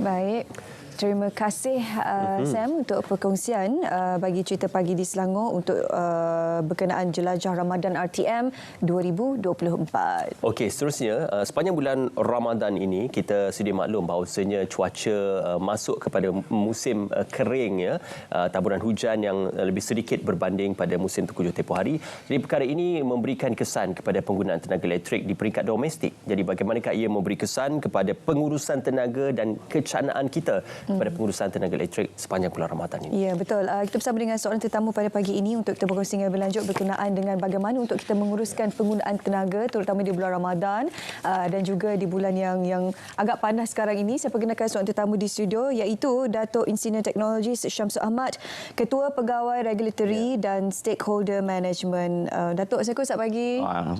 Baik. Terima kasih Sam untuk perkongsian bagi cerita pagi di Selangor untuk berkenaan jelajah Ramadan RTM 2024. Okey, seterusnya sepanjang bulan Ramadan ini kita sedia maklum bahawasanya cuaca masuk kepada musim kering ya, taburan hujan yang lebih sedikit berbanding pada musim tengkujuh tempoh hari. Jadi perkara ini memberikan kesan kepada penggunaan tenaga elektrik di peringkat domestik. Jadi bagaimanakah ia memberi kesan kepada pengurusan tenaga dan kecanaan kita pada pengurusan tenaga elektrik sepanjang bulan Ramadan ini. Ya, betul. Kita bersama dengan seorang tetamu pada pagi ini untuk kita berkongsi lebih lanjut berkenaan dengan bagaimana untuk kita menguruskan penggunaan tenaga terutama di bulan Ramadan dan juga di bulan yang agak panas sekarang ini. Saya perkenalkan seorang tetamu di studio iaitu Dato' Engineer Teknologis Syamsul Ahmad, Ketua Pegawai Regulatory dan Stakeholder Management. Dato', Assalamualaikum, selamat pagi.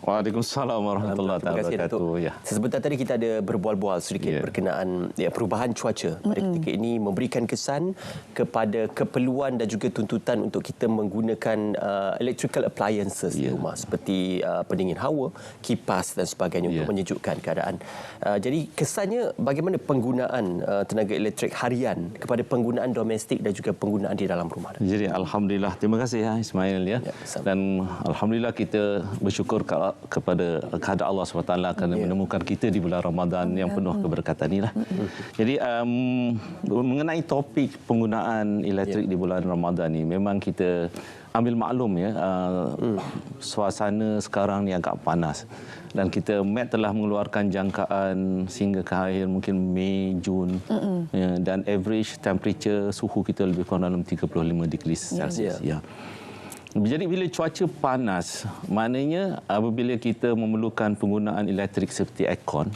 Waalaikumsalam warahmatullahi wabarakatuh. Ya. Sebentar tadi kita ada berbual-bual sedikit berkenaan perubahan cuaca pada ketika ini memberikan kesan kepada keperluan dan juga tuntutan untuk kita menggunakan electrical appliances di rumah seperti pendingin hawa, kipas dan sebagainya untuk menyejukkan keadaan. Jadi kesannya bagaimana penggunaan tenaga elektrik harian kepada penggunaan domestik dan juga penggunaan di dalam rumah. Jadi alhamdulillah, terima kasih ya Ismail ya. Dan alhamdulillah kita bersyukur kepada Allah SWT kerana menemukan kita di bulan Ramadan yang penuh keberkatan inilah. Jadi mengenai topik penggunaan elektrik di bulan Ramadan ni, memang kita ambil maklum ya, suasana sekarang ni agak panas dan kita MET telah mengeluarkan jangkaan sehingga ke akhir mungkin Mei, Jun ya, dan average temperature suhu kita lebih kurang dalam 35 degrees Celsius ya. Jadi bila cuaca panas, maknanya apabila kita memerlukan penggunaan elektrik seperti aircon,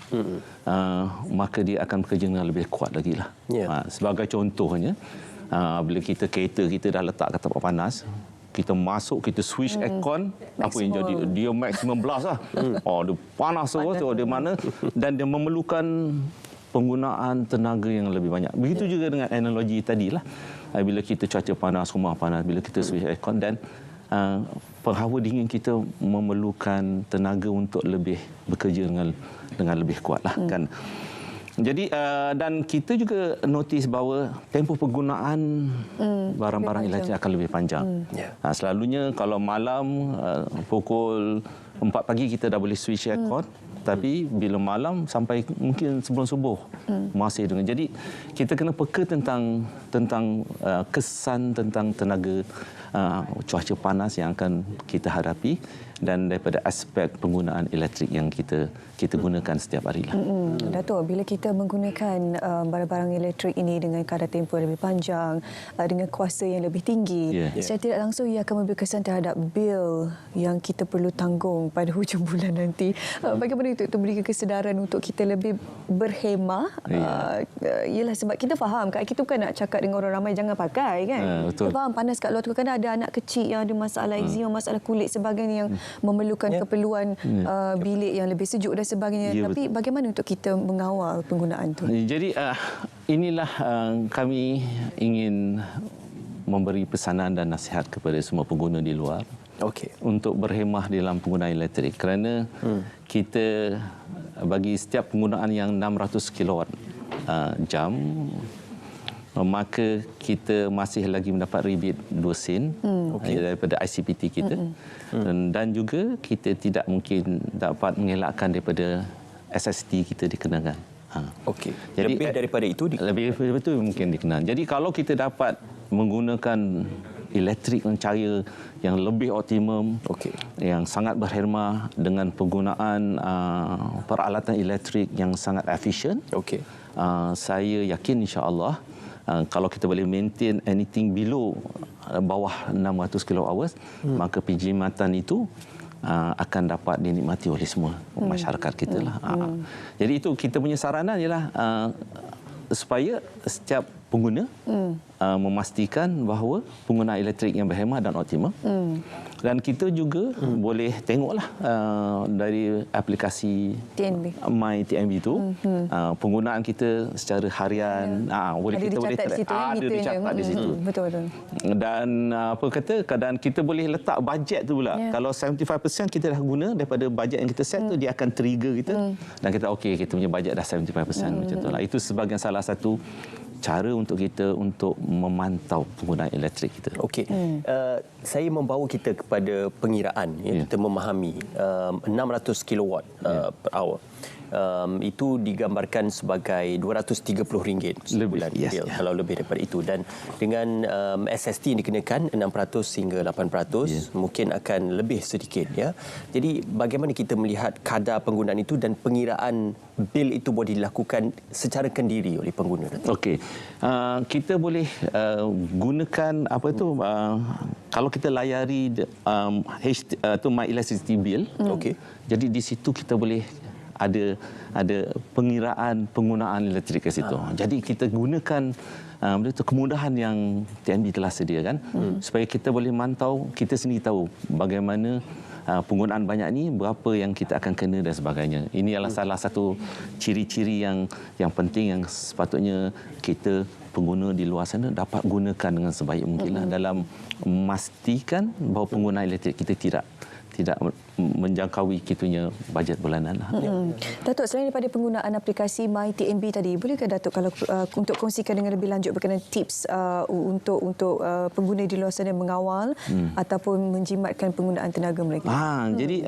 maka dia akan bekerja dengan lebih kuat lagi lah. Sebagai contohnya, bila kereta kita dah letak kat tempat panas, kita masuk, kita switch aircon, apa yang jadi? Dia maksimum blast lah. Dia panas terus, dia mana, dan dia memerlukan penggunaan tenaga yang lebih banyak. Begitu juga dengan analogi tadilah. Bila kita cuaca panas, rumah panas, bila kita switch aircon dan penghawa dingin kita memerlukan tenaga untuk lebih bekerja dengan lebih kuatlah kan. Jadi dan kita juga notice bahawa tempoh penggunaan barang-barang elektrik akan lebih panjang. Selalunya kalau malam pukul 4 pagi kita dah boleh switch aircon, tapi bila malam sampai mungkin sebelum subuh masih dengan. Jadi kita kena peka tentang kesan tentang tenaga cuaca panas yang akan kita hadapi dan daripada aspek penggunaan elektrik yang kita gunakan setiap hari lah. Dato', bila kita menggunakan barang-barang elektrik ini dengan kadar tempoh yang lebih panjang, dengan kuasa yang lebih tinggi, secara tidak langsung ia akan memberi kesan terhadap bil yang kita perlu tanggung pada hujung bulan nanti. Bagaimana untuk memberikan kesedaran untuk kita lebih berhemah? Ialah sebab kita faham, kita bukan nak cakap dengan orang ramai jangan pakai kan. Kita faham panas kat luar tu, kadang ada anak kecil yang ada masalah eczema, masalah kulit sebagainya yang memerlukan keperluan bilik yang lebih sejuk dan sebagainya. Tapi bagaimana untuk kita mengawal penggunaan itu? Jadi inilah kami ingin memberi pesanan dan nasihat kepada semua pengguna di luar untuk berhemah dalam penggunaan elektrik kerana kita bagi setiap penggunaan yang 600 kilowatt jam maka kita masih lagi mendapat rebate 2 sen daripada ICPT kita. Dan juga kita tidak mungkin dapat mengelakkan daripada SST kita dikenakan. Jadi lebih daripada itu lebih betul mungkin dikenakan. Jadi kalau kita dapat menggunakan elektrik dengan cara yang lebih optimum, yang sangat berhemah dengan penggunaan peralatan elektrik yang sangat efisien, saya yakin insya-Allah kalau kita boleh maintain anything below bawah 600 kWh, maka penjimatan itu akan dapat dinikmati oleh semua masyarakat kita lah. Jadi itu kita punya saranan ialah supaya setiap pengguna memastikan bahawa penggunaan elektrik yang berhemat dan optimum. Dan kita juga boleh tengoklah dari aplikasi My TNB itu penggunaan kita secara harian, boleh ada kita boleh ada dicatat di situ. Betul. Dan apa kata, kadang kita boleh letak bajet tu pula. Kalau 75% kita dah guna daripada bajet yang kita set tu, dia akan trigger kita dan kita okey, kita punya bajet dah 75% macam tu lah. Itu sebagai salah satu cara untuk kita untuk memantau penggunaan elektrik kita. Okey. Saya membawa kita kepada pengiraan. Kita memahami 600 kilowatt per hour. Itu digambarkan sebagai RM230 sebulan. Kalau lebih daripada itu. Dan dengan SST yang dikenakan 600 hingga 800, mungkin akan lebih sedikit. Ya. Jadi bagaimana kita melihat kadar penggunaan itu dan pengiraan bil itu boleh dilakukan secara kendiri oleh pengguna? Okey. Kita boleh gunakan apa itu, kalau kita layari My Electricity Bill. Jadi di situ kita boleh ada pengiraan penggunaan elektrik ke situ. Jadi kita gunakan kemudahan yang TNB telah sediakan supaya kita boleh mantau, kita sendiri tahu bagaimana penggunaan banyak ni, berapa yang kita akan kena dan sebagainya. Ini adalah salah satu ciri-ciri yang penting yang sepatutnya kita pengguna di luar sana dapat gunakan dengan sebaik mungkinlah dalam memastikan bahawa penggunaan elektrik kita tidak menjangkaui kitunya bajet bulanan. Datuk, selain daripada penggunaan aplikasi My TNB tadi, bolehkah Datuk kalau untuk kongsikan dengan lebih lanjut berkenaan tips untuk pengguna di luar sana mengawal ataupun menjimatkan penggunaan tenaga mereka? Jadi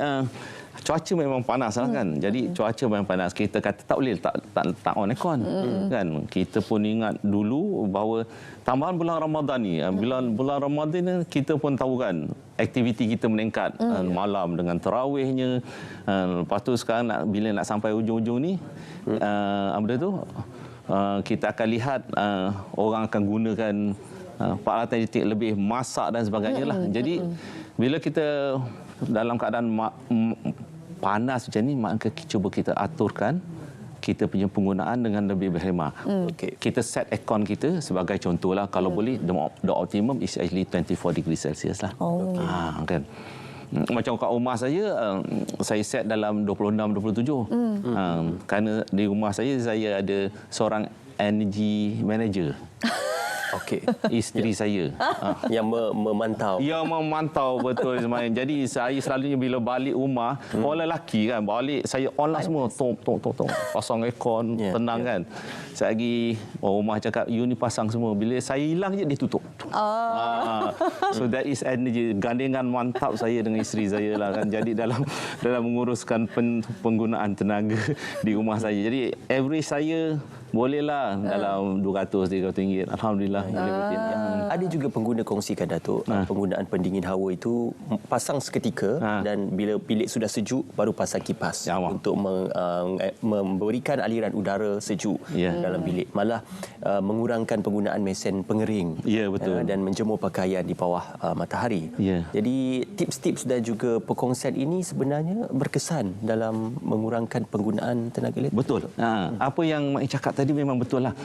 cuaca memang panas lah kan. Jadi cuaca memang panas. Kita kata tak boleh tak on aircon kan. Kita pun ingat dulu bahawa tambahan bulan Ramadan ni, bulan Ramadan ni kita pun tahu kan aktiviti kita meningkat malam dengan tarawihnya. Lepas tu sekarang bila nak sampai ujung-ujung ni kita akan lihat orang akan gunakan peralatan elektrik lebih, masak dan sebagainya lah. Jadi bila kita dalam keadaan panas macam ni, maka cuba kita aturkan kita punya penggunaan dengan lebih berhemah. Kita set aircon kita sebagai contohlah, kalau boleh the optimum is actually 24 degrees Celsius lah. Kan. Macam kat rumah saya set dalam 26-27. Kerana di rumah saya ada seorang energy manager. Isteri saya yang memantau. Yang memantau betul sebenarnya. Jadi saya selalunya bila balik rumah, orang lelaki kan balik, saya on lah semua, tong pasang aircon, tenang kan. Saya lagi rumah cakap, you ni pasang semua, bila saya hilang je dia tutup. So that is energy, gandingan mantap saya dengan isteri saya lah kan. Jadi dalam menguruskan penggunaan tenaga di rumah saya. Jadi average saya bolehlah dalam RM200-300. Alhamdulillah. Ada juga pengguna kongsikan, Datuk, penggunaan pendingin hawa itu pasang seketika dan bila bilik sudah sejuk baru pasang kipas untuk memberikan aliran udara sejuk dalam bilik. Malah mengurangkan penggunaan mesin pengering dan menjemur pakaian di bawah matahari. Jadi tips-tips dan juga perkongsian ini sebenarnya berkesan dalam mengurangkan penggunaan tenaga elektrik. Betul. Apa yang Mak cakap tadi memang betul lah.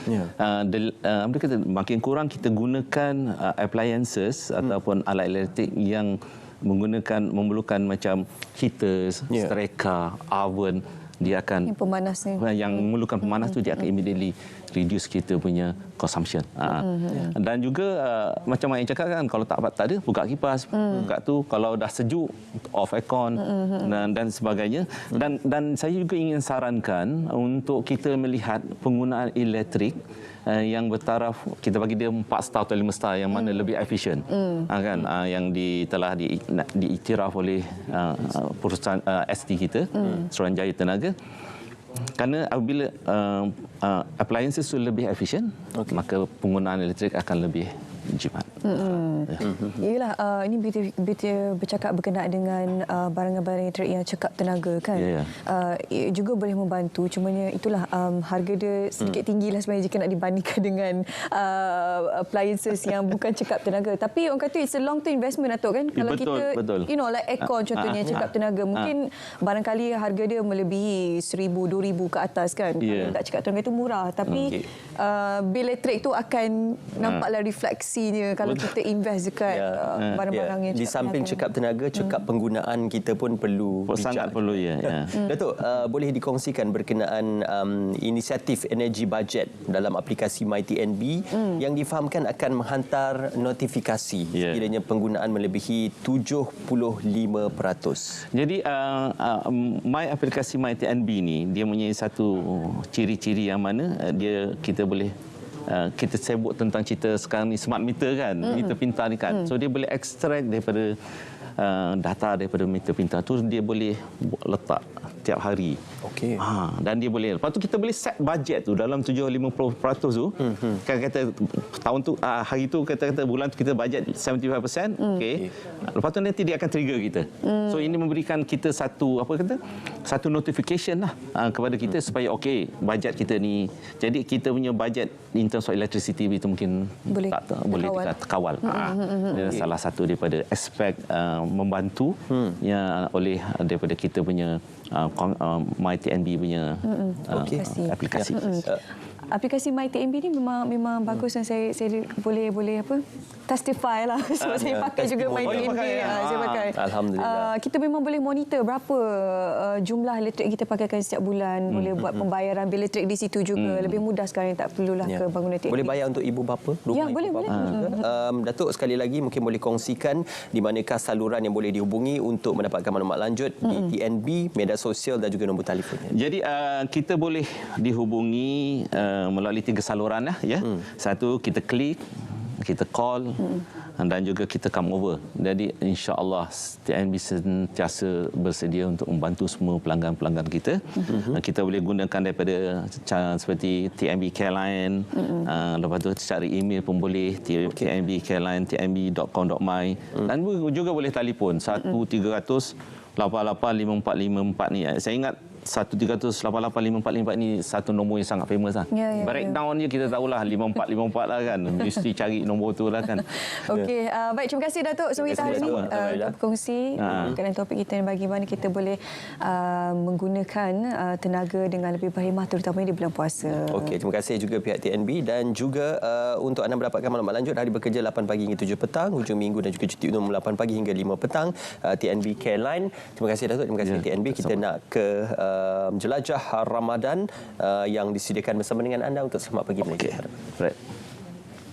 Makin kurang kita gunakan appliances ataupun alat elektrik yang memerlukan macam heaters, stereka, oven, dia akan yang memerlukan pemanas tu dia akan immediately reduce kita punya consumption. Dan juga macam yang cakap kan, kalau tak ada buka kipas, buka tu, kalau dah sejuk off aircon dan sebagainya. Dan saya juga ingin sarankan untuk kita melihat penggunaan elektrik yang bertaraf, kita bagi dia 4 star atau 5 star yang mana lebih efisien kan, yang telah diiktiraf oleh perusahaan ST kita, Suruhanjaya Tenaga. Kerana apabila appliances lebih efisien, maka penggunaan elektrik akan lebih jimat. Yalah, ini kita bercakap berkenaan dengan barangan-barangan elektrik yang cekap tenaga kan. Juga boleh membantu, cumanya itulah harga dia sedikit tinggilah sebenarnya jika nak dibandingkan dengan appliances yang bukan cekap tenaga. Tapi orang kata it's a long term investment, Datuk, kan. Kalau kita like aircon contohnya cekap tenaga, mungkin barangkali harga dia melebihi 1,000, 2,000 ke atas kan. Kalau tak cekap tenaga itu murah, tapi bil elektrik tu akan nampaklah refleksinya kalau kita invest dekat barang-barang yang di samping cekap tenaga, cekap penggunaan kita pun perlu sangat perlu Datuk, boleh dikongsikan berkenaan inisiatif energy budget dalam aplikasi MyTNB yang difahamkan akan menghantar notifikasi sekiranya penggunaan melebihi 75%. Jadi My aplikasi MyTNB ni dia mempunyai satu ciri-ciri yang mana kita boleh kita sebut tentang cerita sekarang ni smart meter kan, meter pintar ni kan. So dia boleh extract daripada data daripada meter pintar tu, dia boleh letak tiap hari. Okey. Dan dia boleh. Lepas tu kita boleh set budget tu dalam 50% tu. Kan kata tahun tu hari tu kata bulan tu kita budget 75%. Okey. Lepas tu nanti dia akan trigger kita. So ini memberikan kita satu satu notification lah kepada kita supaya okey, budget kita ni. Jadi kita punya budget in terms of electricity itu mungkin boleh terkawal. Salah satu daripada aspek membantu yang oleh daripada kita punya MyTNB punya aplikasi. Aplikasi MyTNB ni memang bagus dan saya boleh testify lah sebab saya pakai juga MyTNB. Saya pakai. Alhamdulillah. Kita memang boleh monitor berapa jumlah elektrik kita pakaikan setiap bulan, boleh buat pembayaran bil elektrik di situ juga. Lebih mudah sekarang, tak perlulah ke bangunan TNB. Boleh bayar untuk ibu bapa, rumah boleh. Datuk, sekali lagi mungkin boleh kongsikan di manakah saluran yang boleh dihubungi untuk mendapatkan maklumat lanjut di TNB, media sosial dan juga nombor telefonnya. Jadi kita boleh dihubungi melalui 3 saluran lah ya. Satu, kita klik, kita call dan juga kita come over. Jadi insya-Allah TNB sentiasa bersedia untuk membantu semua pelanggan-pelanggan kita. Kita boleh gunakan daripada seperti TNB Careline, lepas tu cari email pun boleh, TNB Careline, tnb.com.my, dan juga boleh telefon 1300 885454 ni. Saya ingat 13885454 ni satu nombor yang sangat famous lah. Breakdown je kita tahulah 5454 lah kan. Mesti cari nombor tu lah kan. Okey, baik, terima kasih Datuk Suwita hari ini berkongsi berkenaan topik kita dan bagaimana kita boleh menggunakan tenaga dengan lebih berhemah terutamanya di bulan puasa. Okey, terima kasih juga pihak TNB dan juga untuk anda mendapatkan maklumat lanjut, hari bekerja 8 pagi hingga 7 petang, hujung minggu dan juga cuti umum 8 pagi hingga 5 petang, TNB Careline. Terima kasih Datuk, terima kasih TNB. Kita nak ke jelajah Ramadan yang disediakan bersama dengan anda untuk Selamat Pagi Malaysia. Right.